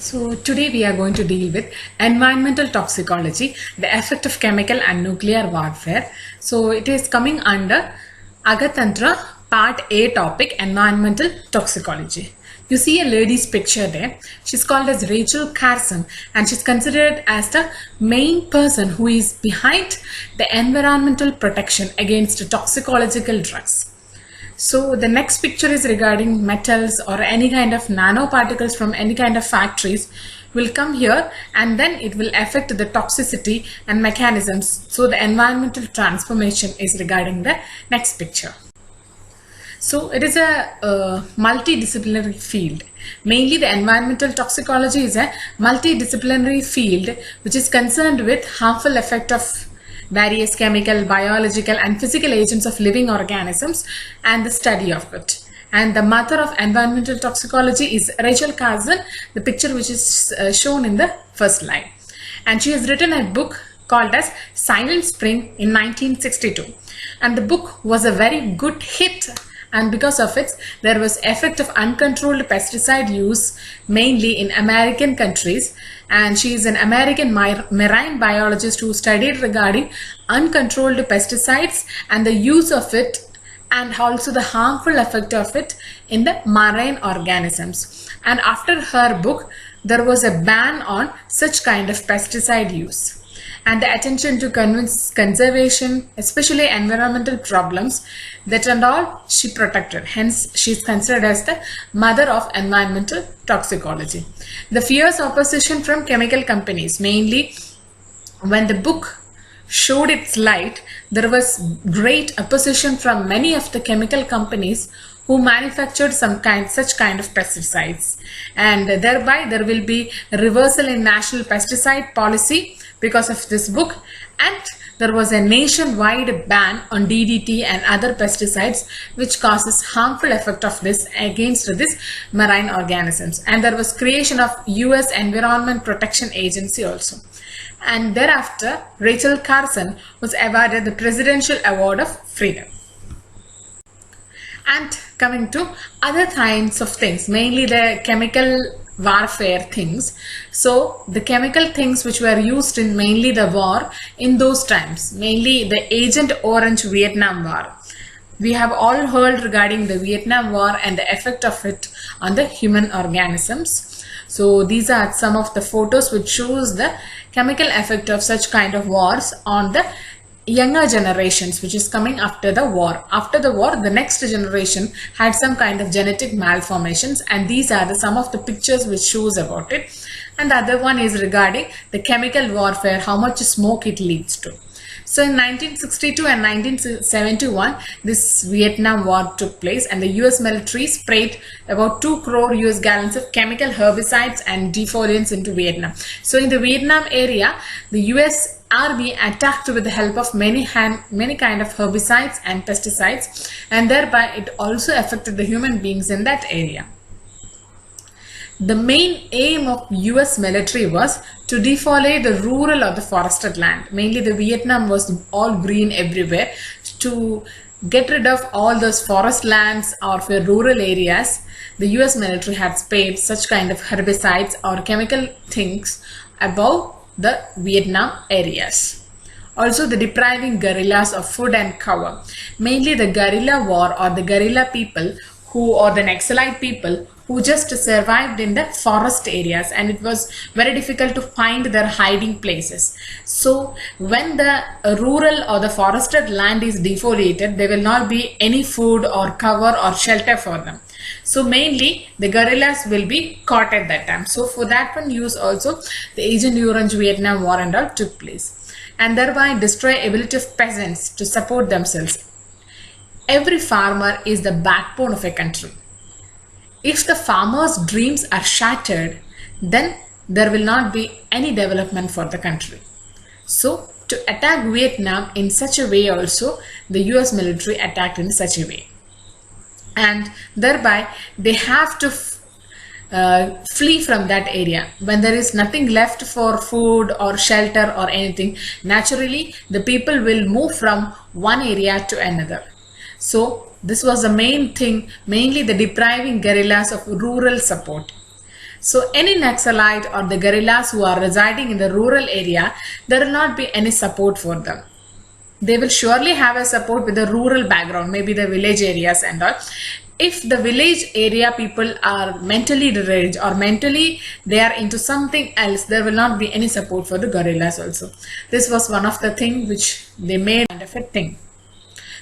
So today we are going to deal with environmental toxicology, the effect of chemical and nuclear warfare. So it is coming under Agatantra part A topic, environmental toxicology. You see a lady's picture there. She's called as Rachel Carson and she's considered as the main person who is behind the environmental protection against toxicological drugs. So the next picture is regarding metals or any kind of nanoparticles from any kind of factories will come here, and then it will affect the toxicity and mechanisms. So the environmental transformation is regarding the next picture. So it is a multidisciplinary field. Mainly the environmental toxicology is a multidisciplinary field which is concerned with harmful effect of various chemical, biological and physical agents of living organisms and the study of it. And the mother of environmental toxicology is Rachel Carson, the picture which is shown in the first slide. And she has written a book called as Silent Spring in 1962. And the book was a very good hit, and because of it there was effect of uncontrolled pesticide use mainly in American countries, and she is an American marine biologist who studied regarding uncontrolled pesticides and the use of it and also the harmful effect of it in the marine organisms. And after her book there was a ban on such kind of pesticide use, and the attention to conservation, especially environmental problems, that and all she protected. Hence, she is considered as the mother of environmental toxicology. The fierce opposition from chemical companies, mainly when the book showed its light, there was great opposition from many of the chemical companies who manufactured such kind of pesticides, and thereby there will be a reversal in national pesticide policy because of this book, and there was a nationwide ban on DDT and other pesticides which causes harmful effect of this against this marine organisms. And there was creation of US Environment Protection Agency also. And thereafter Rachel Carson was awarded the Presidential Award of Freedom. And coming to other kinds of things, mainly the chemical warfare things. So the chemical things which were used in mainly the war in those times, mainly the Agent Orange Vietnam War. We have all heard regarding the Vietnam War and the effect of it on the human organisms. So these are some of the photos which shows the chemical effect of such kind of wars on the younger generations which is coming after the war. After the war, the next generation had some kind of genetic malformations, and these are some of the pictures which shows about it. And the other one is regarding the chemical warfare, how much smoke it leads to. So in 1962 and 1971, this Vietnam War took place, and the US military sprayed about 2 crore US gallons of chemical herbicides and defoliants into Vietnam. So in the Vietnam area, the US Army attacked with the help of many kind of herbicides and pesticides, and thereby it also affected the human beings in that area. The main aim of US military was to defoliate the rural or the forested land. Mainly the Vietnam was all green everywhere. To get rid of all those forest lands or for rural areas, the US military had sprayed such kind of herbicides or chemical things above the Vietnam areas. Also the depriving guerrillas of food and cover. Mainly the guerrilla war or the guerrilla people or the Naxalite people who just survived in the forest areas, and it was very difficult to find their hiding places. So when the rural or the forested land is defoliated, there will not be any food or cover or shelter for them. So mainly the guerrillas will be caught at that time. So for that one use also the Agent Orange Vietnam War and all took place, and thereby destroy ability of peasants to support themselves. Every farmer is the backbone of a country. If the farmer's dreams are shattered, then there will not be any development for the country. So to attack Vietnam in such a way also, the US military attacked in such a way. And thereby they have to flee from that area. When there is nothing left for food or shelter or anything, naturally the people will move from one area to another. So this was the main thing, mainly the depriving guerrillas of rural support. So any Naxalite or the guerrillas who are residing in the rural area, there will not be any support for them. They will surely have a support with the rural background, maybe the village areas and all. If the village area people are mentally deranged or mentally they are into something else, there will not be any support for the guerrillas also. This was one of the things which they made kind of a thing.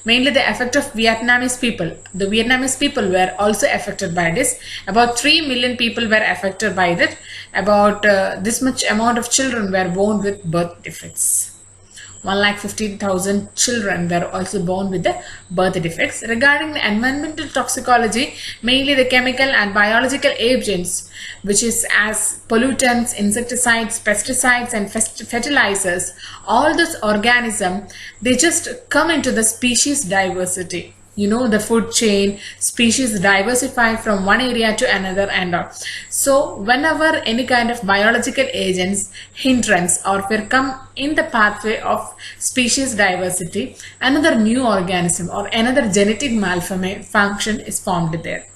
Mainly the effect of Vietnamese people. The Vietnamese people were also affected by this. About 3 million people were affected by it. About this much amount of children were born with birth defects. 1,15,000 children were also born with the birth defects. Regarding the environmental toxicology, mainly the chemical and biological agents, which is as pollutants, insecticides, pesticides and fertilizers, all those organisms, they just come into the species diversity. You know, the food chain, species diversify from one area to another and all. So whenever any kind of biological agents hindrance or will come in the pathway of species diversity, another new organism or another genetic malfunction is formed there.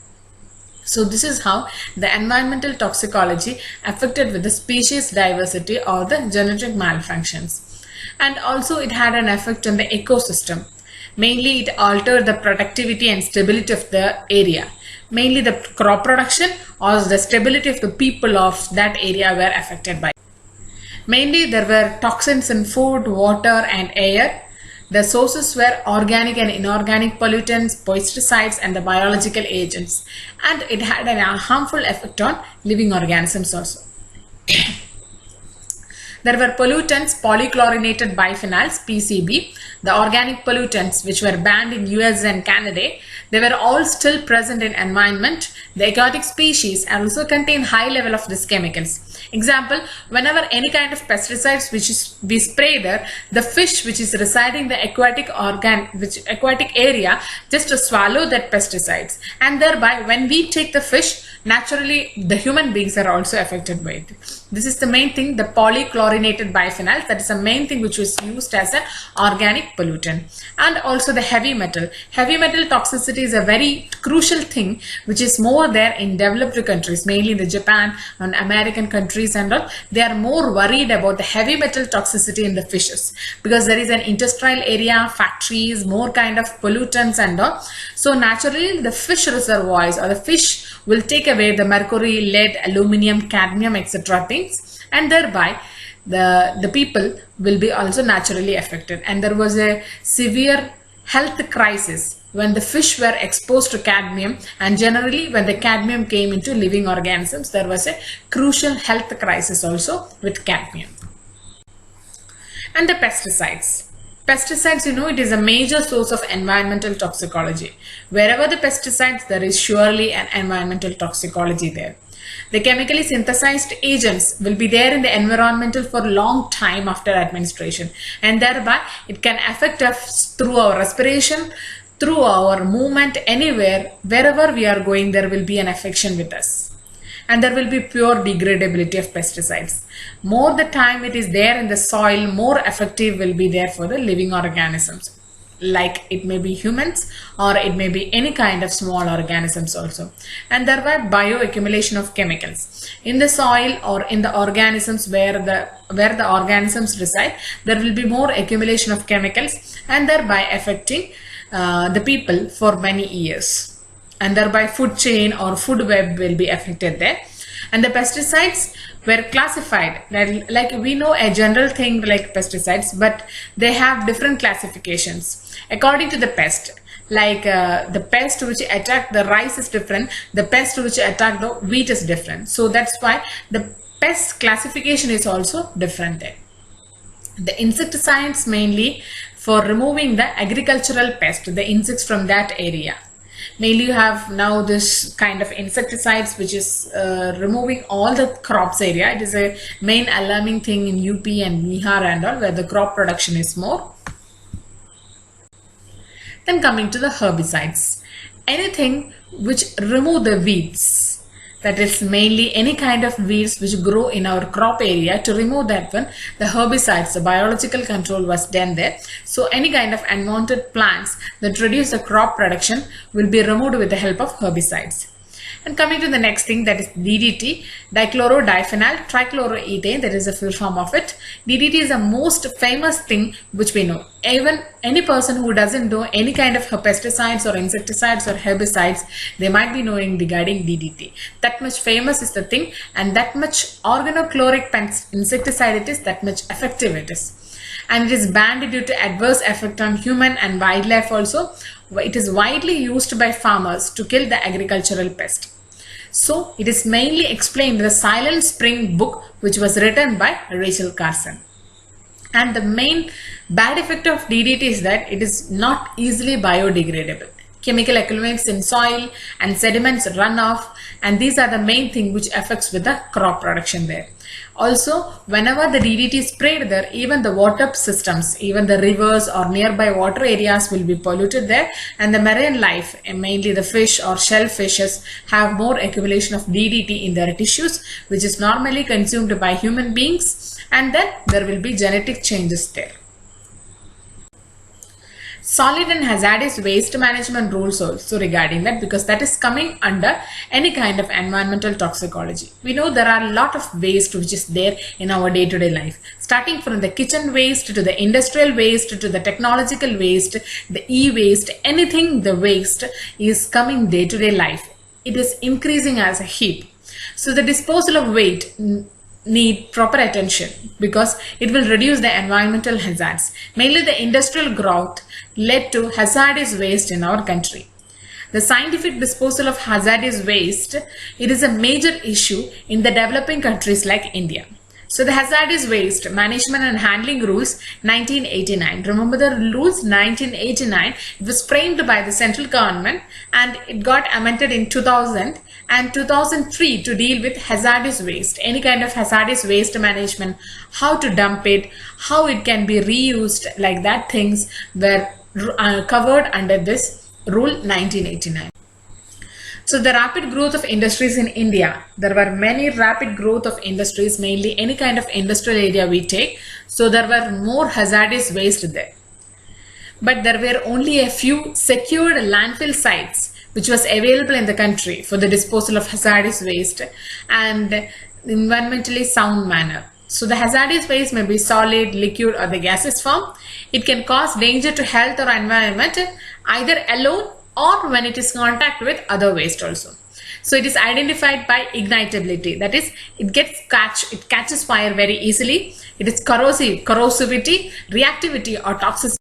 So this is how the environmental toxicology affected with the species diversity or the genetic malfunctions. And also it had an effect on the ecosystem. Mainly it altered the productivity and stability of the area. Mainly the crop production or the stability of the people of that area were affected by. Mainly there were toxins in food, water and air. The sources were organic and inorganic pollutants, pesticides and the biological agents. And it had a harmful effect on living organisms also. There were pollutants, polychlorinated biphenyls, PCB, the organic pollutants which were banned in US and Canada. They were all still present in environment. The aquatic species also contain high level of these chemicals. Example, whenever any kind of pesticides which is we spray there, the fish which is residing in the aquatic area just to swallow that pesticides, and thereby when we take the fish, naturally the human beings are also affected by it. This is the main thing, the polychlorinated biphenyls, that is the main thing which was used as an organic pollutant. And also the heavy metal. Heavy metal toxicity is a very crucial thing which is more there in developed countries, mainly the Japan and American countries and all. They are more worried about the heavy metal toxicity in the fishes because there is an industrial area, factories, more kind of pollutants and all. So naturally the fish reservoirs or the fish will take away the mercury, lead, aluminum, cadmium, etc. things, and thereby the people will be also naturally affected. And there was a severe health crisis when the fish were exposed to cadmium, and generally when the cadmium came into living organisms, there was a crucial health crisis also with cadmium. And the pesticides. Pesticides, you know, it is a major source of environmental toxicology. Wherever the pesticides, there is surely an environmental toxicology there. The chemically synthesized agents will be there in the environmental for a long time after administration, and thereby it can affect us through our respiration, through our movement, anywhere, wherever we are going, there will be an affection with us. And there will be pure degradability of pesticides. More the time it is there in the soil, more effective will be there for the living organisms. Like it may be humans or it may be any kind of small organisms also. And thereby bioaccumulation of chemicals. In the soil or in the organisms where the organisms reside, there will be more accumulation of chemicals and thereby affecting the people for many years. And thereby food chain or food web will be affected there. And the pesticides were classified, like we know a general thing like pesticides, but they have different classifications according to the pest. Like the pest which attack the rice is different, the pest which attack the wheat is different. So that's why the pest classification is also different there. The insecticides mainly for removing the agricultural pest, the insects from that area. Mainly you have now this kind of insecticides which is removing all the crops area. It is a main alarming thing in UP and Bihar and all, where the crop production is more. Then coming to the herbicides. Anything which remove the weeds. That is mainly any kind of weeds which grow in our crop area. To remove that one, the herbicides, the biological control was done there. So any kind of unwanted plants that reduce the crop production will be removed with the help of herbicides. And coming to the next thing, that is DDT, dichlorodiphenyl trichloroethane, that is the full form of it. DDT is the most famous thing which we know. Even any person who doesn't know any kind of pesticides or insecticides or herbicides, they might be knowing regarding DDT. That much famous is the thing, and that much organochloric insecticide it is, that much effective it is. And it is banned due to adverse effect on human and wildlife also. It is widely used by farmers to kill the agricultural pest. So it is mainly explained in the Silent Spring book, which was written by Rachel Carson. And the main bad effect of DDT is that it is not easily biodegradable. Chemical accumulates in soil and sediments run off, and these are the main thing which affects with the crop production there. Also, whenever the DDT is sprayed there, even the water systems, even the rivers or nearby water areas will be polluted there, and the marine life, and mainly the fish or shellfishes, have more accumulation of DDT in their tissues, which is normally consumed by human beings, and then there will be genetic changes there. Solid and hazardous waste management rules also regarding that, because that is coming under any kind of environmental toxicology. We know there are a lot of waste which is there in our day-to-day life, starting from the kitchen waste to the industrial waste to the technological waste, the e-waste, anything the waste is coming day-to-day life. It is increasing as a heap. So the disposal of waste need proper attention, because it will reduce the environmental hazards. Mainly the industrial growth led to hazardous waste in our country. The scientific disposal of hazardous waste, it is a major issue in the developing countries like India. So the hazardous waste management and handling rules 1989. Remember the rules 1989, it was framed by the central government and it got amended in 2000 and 2003 to deal with hazardous waste, any kind of hazardous waste management, how to dump it, how it can be reused, like that things were covered under this rule 1989. So the rapid growth of industries in India, there were many rapid growth of industries, mainly any kind of industrial area we take. So there were more hazardous waste there. But there were only a few secured landfill sites which was available in the country for the disposal of hazardous waste and environmentally sound manner. So the hazardous waste may be solid, liquid or the gaseous form. It can cause danger to health or environment either alone or when it is in contact with other waste also. So it is identified by ignitability, that is it catches fire very easily. It is corrosivity, reactivity or toxicity.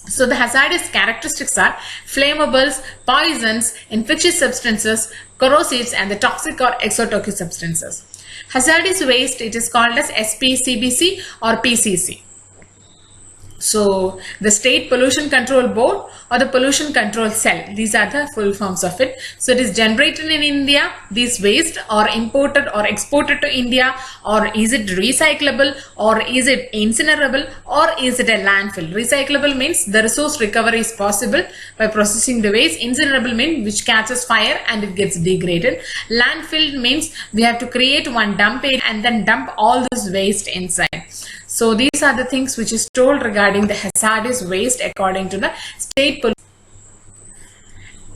So the hazardous characteristics are flammables, poisons, infectious substances, corrosives and the toxic or exotoxic substances. Hazardous waste, it is called as SPCBC or PCC. So the State Pollution Control Board or the Pollution Control Cell, these are the full forms of it. So it is generated in India, these waste or imported or exported to India, or is it recyclable or is it incinerable or is it a landfill? Recyclable means the resource recovery is possible by processing the waste. Incinerable means which catches fire and it gets degraded. Landfill means we have to create one dump area and then dump all this waste inside. So these are the things which is told regarding the hazardous waste according to the state pollution.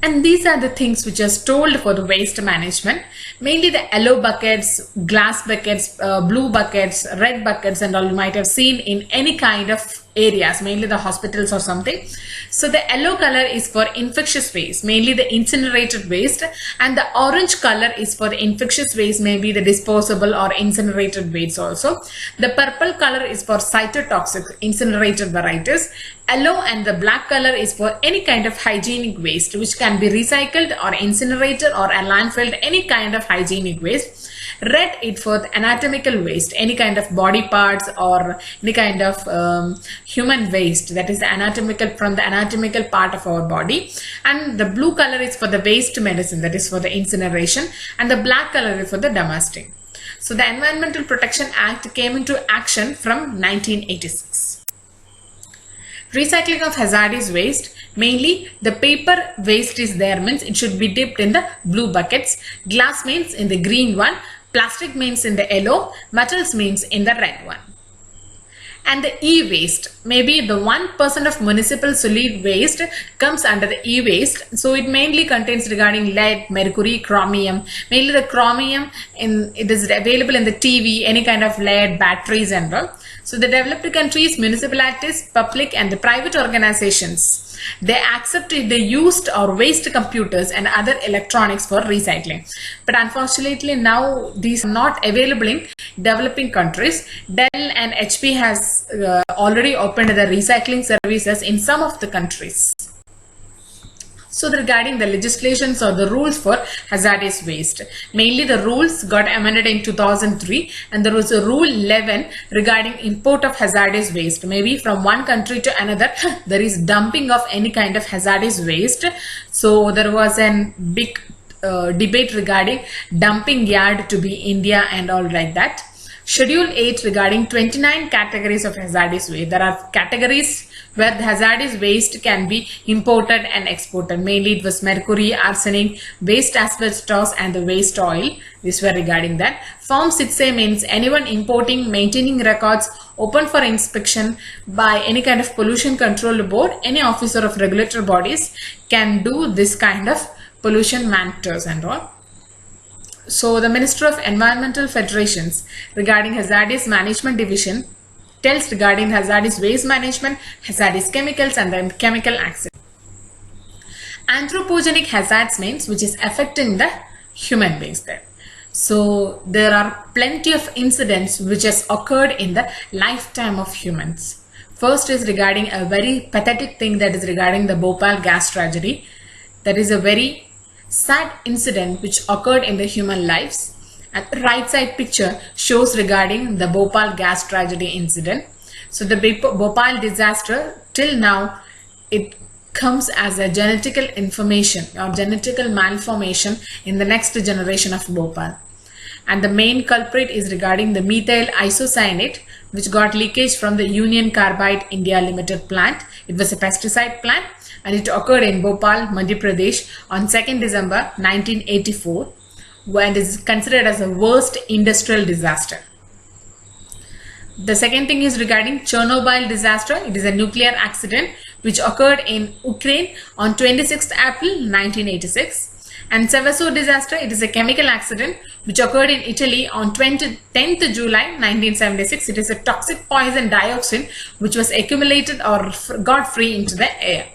And these are the things which are told for the waste management. Mainly the yellow buckets, glass buckets, blue buckets, red buckets and all you might have seen in any kind of areas, mainly the hospitals or something. So the yellow color is for infectious waste, mainly the incinerated waste, and the orange color is for the infectious waste, maybe the disposable or incinerated waste also. The purple color is for cytotoxic incinerated varieties. Yellow and the black color is for any kind of hygienic waste which can be recycled or incinerated or landfilled, any kind of hygienic waste. Red is for the anatomical waste, any kind of body parts or any kind of human waste, that is the anatomical, from the anatomical part of our body. And the blue color is for the waste medicine, that is for the incineration, and the black color is for the domestic. So the Environmental Protection Act came into action from 1986. Recycling of hazardous waste, mainly the paper waste is there, means it should be dipped in the blue buckets. Glass means in the green one, plastic means in the yellow, metals means in the red one. And the e-waste, maybe the 1% of municipal solid waste comes under the e-waste. So it mainly contains regarding lead, mercury, chromium. Mainly the chromium, it is available in the TV, any kind of lead, batteries and all. So the developed countries, municipalities, public and the private organizations, they accept the used or waste computers and other electronics for recycling. But unfortunately now these are not available in developing countries. Dell and HP has already opened the recycling services in some of the countries. So regarding the legislations or the rules for hazardous waste, mainly the rules got amended in 2003, and there was a rule 11 regarding import of hazardous waste. Maybe from one country to another there is dumping of any kind of hazardous waste. So there was a big debate regarding dumping yard to be India and all like that. Schedule 8 regarding 29 categories of hazardous waste. There are categories where the hazardous waste can be imported and exported. Mainly it was mercury, arsenic, waste asbestos and the waste oil. These were regarding that. Form 6A means anyone importing, maintaining records, open for inspection by any kind of pollution control board, any officer of regulatory bodies can do this kind of pollution matters and all. So the Minister of Environmental Federations regarding hazardous management division tells regarding hazardous waste management, hazardous chemicals and the chemical accident. Anthropogenic hazards means which is affecting the human beings there. So there are plenty of incidents which has occurred in the lifetime of humans. First is regarding a very pathetic thing, that is regarding the Bhopal gas tragedy. That is a very sad incident which occurred in the human lives. And the right side picture shows regarding the Bhopal gas tragedy incident. So the Bhopal disaster, till now it comes as a genetical information or genetical malformation in the next generation of Bhopal. And the main culprit is regarding the methyl isocyanate which got leakage from the Union Carbide India Limited plant. It was a pesticide plant and it occurred in Bhopal, Madhya Pradesh on 2nd December 1984, and is considered as the worst industrial disaster. The second thing is regarding Chernobyl disaster. It is a nuclear accident which occurred in Ukraine on 26th April 1986. And Seveso disaster, it is a chemical accident which occurred in Italy on 10th July 1976. It is a toxic poison dioxin which was accumulated or got free into the air.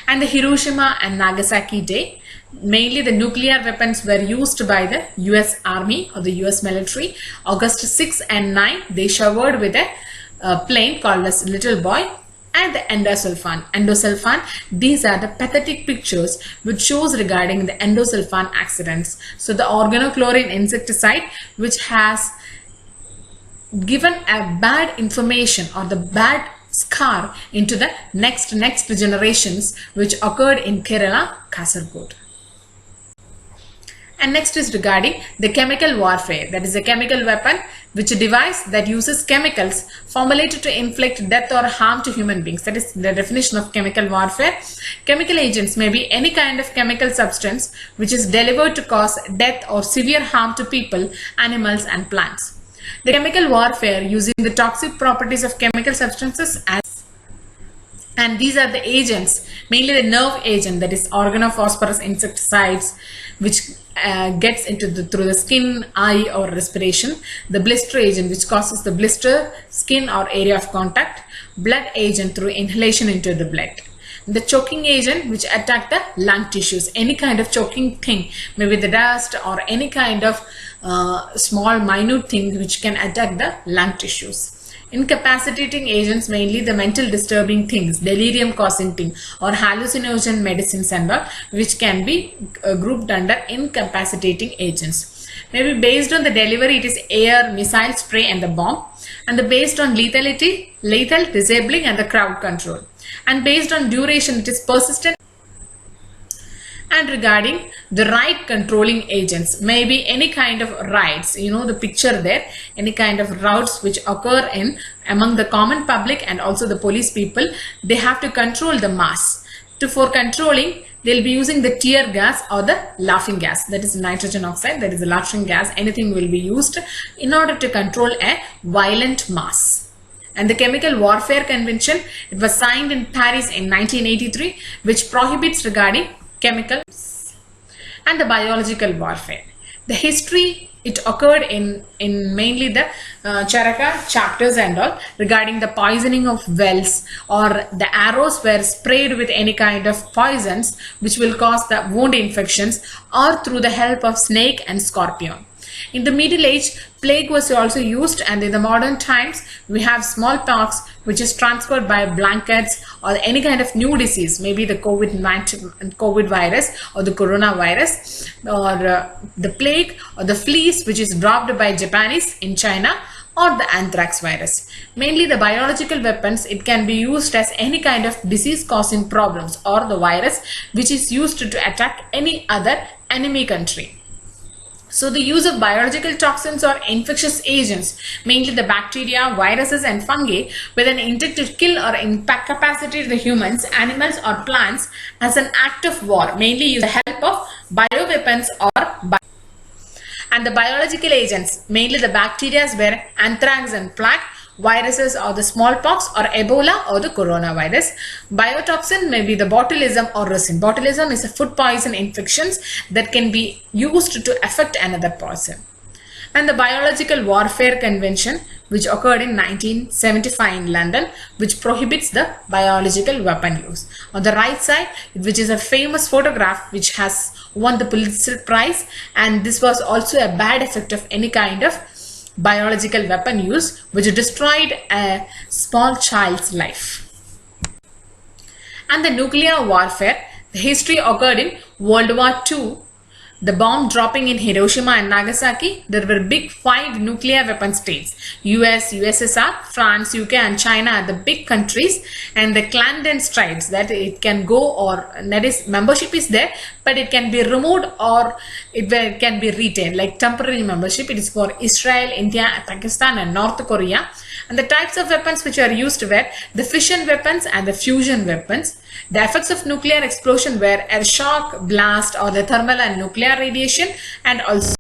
And the Hiroshima and Nagasaki day, mainly the nuclear weapons were used by the US Army or the US military. August 6 and 9, they showered with a plane called as Little Boy and the endosulfan. These are the pathetic pictures which shows regarding the endosulfan accidents. So the organochlorine insecticide which has given a bad information or the bad scar into the next generations which occurred in Kerala, Kasaragod. And next is regarding the chemical warfare, that is a chemical weapon which a device that uses chemicals formulated to inflict death or harm to human beings. That is the definition of chemical warfare. Chemical agents may be any kind of chemical substance which is delivered to cause death or severe harm to people, animals and plants. The chemical warfare using the toxic properties of chemical substances and these are the agents, mainly the nerve agent, that is organophosphorus insecticides which gets into through the skin, eye or respiration. The blister agent which causes the blister, skin or area of contact. Blood agent through inhalation into the blood. The choking agent which attack the lung tissues, any kind of choking thing, maybe the dust or any kind of small minute thing which can attack the lung tissues. Incapacitating agents, mainly the mental disturbing things, delirium causing thing or hallucinogen medicines and all, which can be grouped under incapacitating agents. Maybe based on the delivery, it is air, missile spray and the bomb. And based on lethality, lethal, disabling and the crowd control. And based on duration, it is persistent. And regarding the ride controlling agents, maybe any kind of rides, you know the picture there, any kind of routes which occur in among the common public and also the police people, they have to control the mass. For controlling, they'll be using the tear gas or the laughing gas, that is nitrogen oxide, that is the laughing gas, anything will be used in order to control a violent mass. And the Chemical Warfare Convention, it was signed in Paris in 1983, which prohibits regarding chemicals. And the biological warfare. The history, it occurred in mainly the Charaka chapters and all, regarding the poisoning of wells, or the arrows were sprayed with any kind of poisons which will cause the wound infections, or through the help of snake and scorpion. In the Middle Age, plague was also used, and in the modern times, we have smallpox, which is transferred by blankets or any kind of new disease, maybe the COVID virus or the coronavirus, or the plague or the fleas, which is dropped by Japanese in China, or the anthrax virus. Mainly the biological weapons, it can be used as any kind of disease causing problems, or the virus which is used to attack any other enemy country. So the use of biological toxins or infectious agents, mainly the bacteria, viruses and fungi, with an intent to kill or incapacitate the humans, animals or plants as an act of war, mainly use the help of bioweapons or and the biological agents, mainly the bacteria were anthrax and plague, viruses or the smallpox or Ebola or the coronavirus. Biotoxin may be the botulism or resin. Botulism is a food poison infections that can be used to affect another person. And the Biological Warfare Convention, which occurred in 1975 in London, which prohibits the biological weapon use. On the right side, which is a famous photograph which has won the Pulitzer Prize, and this was also a bad effect of any kind of biological weapon use, which destroyed a small child's life. And the nuclear warfare, the history occurred in World War II. The bomb dropping in Hiroshima and Nagasaki, there were big 5 nuclear weapon states. US, USSR, France, UK and China are the big countries, and the clandestine, that it can go, or that is membership is there, but it can be removed or it can be retained, like temporary membership. It is for Israel, India, Pakistan and North Korea. And the types of weapons which are used were the fission weapons and the fusion weapons. The effects of nuclear explosion were a shock, blast or the thermal and nuclear radiation, and also